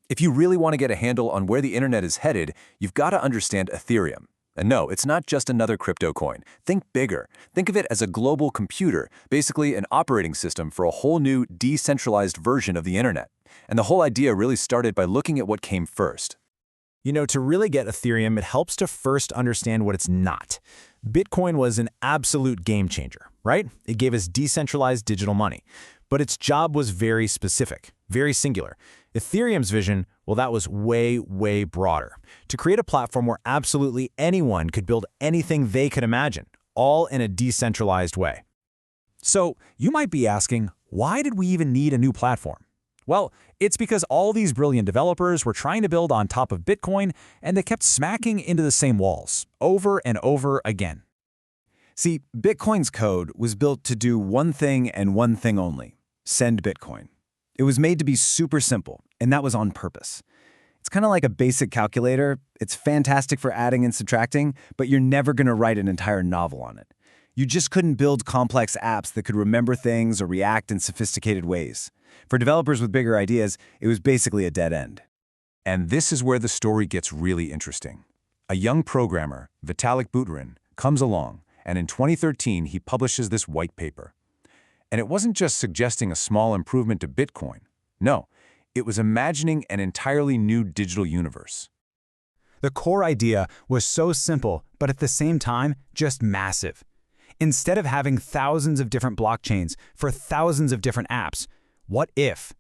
If you really want to get a handle on where the internet is headed, you've got to understand Ethereum. And no, it's not just another crypto coin. Think bigger. Think of it as a global computer, basically an operating system for a whole new decentralized version of the internet. And the whole idea really started by looking at what came first. To really get Ethereum, it helps to first understand what it's not. Bitcoin was an absolute game changer, right? It gave us decentralized digital money. But its job was very specific, very singular. Ethereum's vision, well, that was way, way broader. To create a platform where absolutely anyone could build anything they could imagine, all in a decentralized way. So, you might be asking, why did we even need a new platform? Well, it's because all these brilliant developers were trying to build on top of Bitcoin, and they kept smacking into the same walls, over and over again. See, Bitcoin's code was built to do one thing and one thing only: send Bitcoin. It was made to be super simple, and that was on purpose. It's kind of like a basic calculator. It's fantastic for adding and subtracting, but you're never going to write an entire novel on it. You just couldn't build complex apps that could remember things or react in sophisticated ways. For developers with bigger ideas, it was basically a dead end. And this is where the story gets really interesting. A young programmer, Vitalik Buterin, comes along, and in 2013 he publishes this white paper. And it wasn't just suggesting a small improvement to Bitcoin. No, it was imagining an entirely new digital universe. The core idea was so simple, but at the same time, just massive. Instead of having thousands of different blockchains for thousands of different apps, what if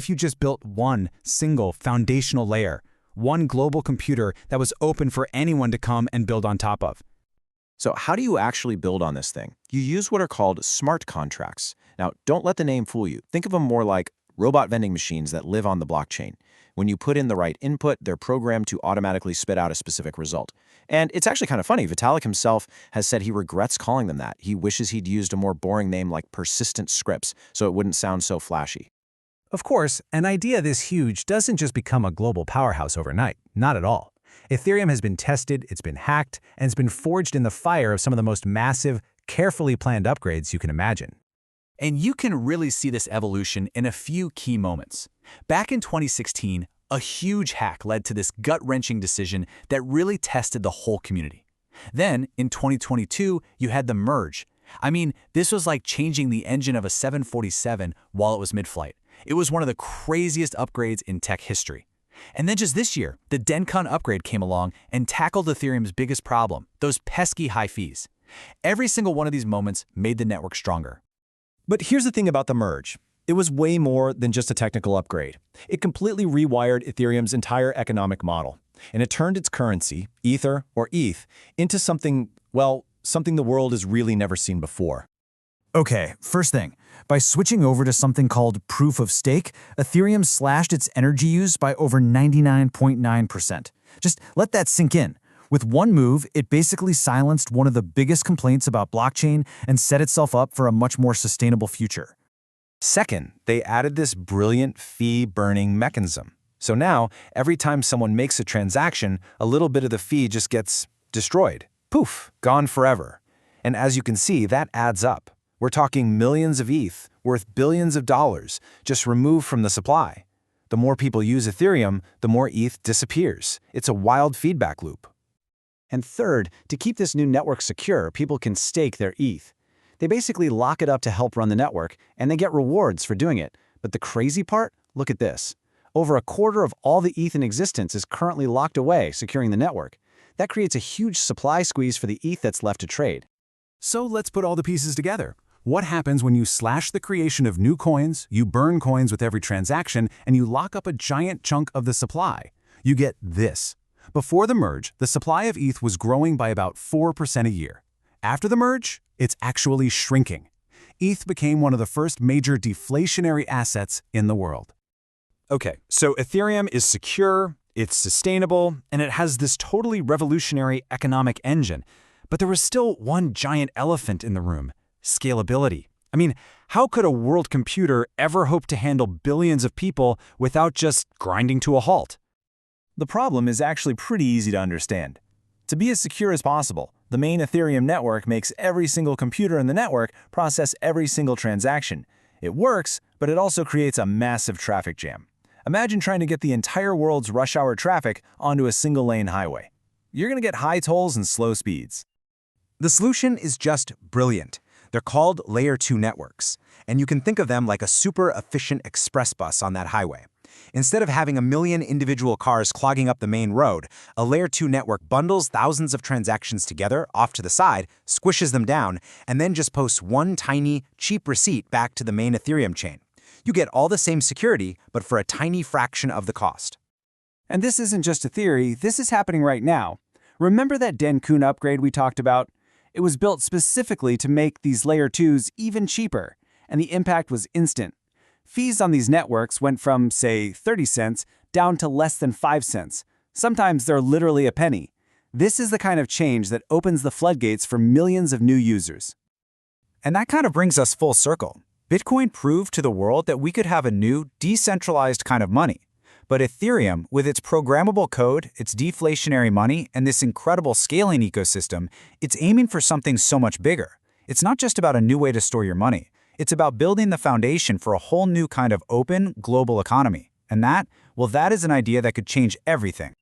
you just built one single foundational layer, one global computer that was open for anyone to come and build on top of? So how do you actually build on this thing? You use what are called smart contracts. Now, don't let the name fool you. Think of them more like robot vending machines that live on the blockchain. When you put in the right input, they're programmed to automatically spit out a specific result. And it's actually kind of funny. Vitalik himself has said he regrets calling them that. He wishes he'd used a more boring name like persistent scripts, so it wouldn't sound so flashy. Of course, an idea this huge doesn't just become a global powerhouse overnight. Not at all. Ethereum has been tested, it's been hacked, and it's been forged in the fire of some of the most massive, carefully planned upgrades you can imagine. And you can really see this evolution in a few key moments. Back in 2016, a huge hack led to this gut-wrenching decision that really tested the whole community. Then, in 2022, you had the merge. I mean, this was like changing the engine of a 747 while it was mid-flight. It was one of the craziest upgrades in tech history. And then just this year, the Dencon upgrade came along and tackled Ethereum's biggest problem, those pesky high fees. Every single one of these moments made the network stronger. But here's the thing about the merge. It was way more than just a technical upgrade. It completely rewired Ethereum's entire economic model, and it turned its currency, Ether or ETH, into something the world has really never seen before. Okay, first thing, by switching over to something called proof of stake, Ethereum slashed its energy use by over 99.9%. Just let that sink in. With one move, it basically silenced one of the biggest complaints about blockchain and set itself up for a much more sustainable future. Second, they added this brilliant fee-burning mechanism. So now, every time someone makes a transaction, a little bit of the fee just gets destroyed. Poof, gone forever. And as you can see, that adds up. We're talking millions of ETH, worth billions of dollars, just removed from the supply. The more people use Ethereum, the more ETH disappears. It's a wild feedback loop. And third, to keep this new network secure, people can stake their ETH. They basically lock it up to help run the network, and they get rewards for doing it. But the crazy part? Look at this. Over a quarter of all the ETH in existence is currently locked away, securing the network. That creates a huge supply squeeze for the ETH that's left to trade. So let's put all the pieces together. What happens when you slash the creation of new coins, you burn coins with every transaction, and you lock up a giant chunk of the supply? You get this. Before the merge, the supply of ETH was growing by about 4% a year. After the merge, it's actually shrinking. ETH became one of the first major deflationary assets in the world. Okay, so Ethereum is secure, it's sustainable, and it has this totally revolutionary economic engine. But there was still one giant elephant in the room: scalability. I mean, how could a world computer ever hope to handle billions of people without just grinding to a halt? The problem is actually pretty easy to understand. To be as secure as possible, the main Ethereum network makes every single computer in the network process every single transaction. It works, but it also creates a massive traffic jam. Imagine trying to get the entire world's rush hour traffic onto a single-lane highway. You're going to get high tolls and slow speeds. The solution is just brilliant. They're called Layer 2 networks, and you can think of them like a super efficient express bus on that highway. Instead of having a million individual cars clogging up the main road, a Layer 2 network bundles thousands of transactions together off to the side, squishes them down, and then just posts one tiny, cheap receipt back to the main Ethereum chain. You get all the same security, but for a tiny fraction of the cost. And this isn't just a theory, this is happening right now. Remember that Denkun upgrade we talked about? It was built specifically to make these Layer 2s even cheaper, and the impact was instant. Fees on these networks went from, say, 30 cents down to less than 5 cents. Sometimes they're literally a penny. This is the kind of change that opens the floodgates for millions of new users. And that kind of brings us full circle. Bitcoin proved to the world that we could have a new, decentralized kind of money. But Ethereum, with its programmable code, its deflationary money, and this incredible scaling ecosystem, it's aiming for something so much bigger. It's not just about a new way to store your money. It's about building the foundation for a whole new kind of open, global economy. And that is an idea that could change everything.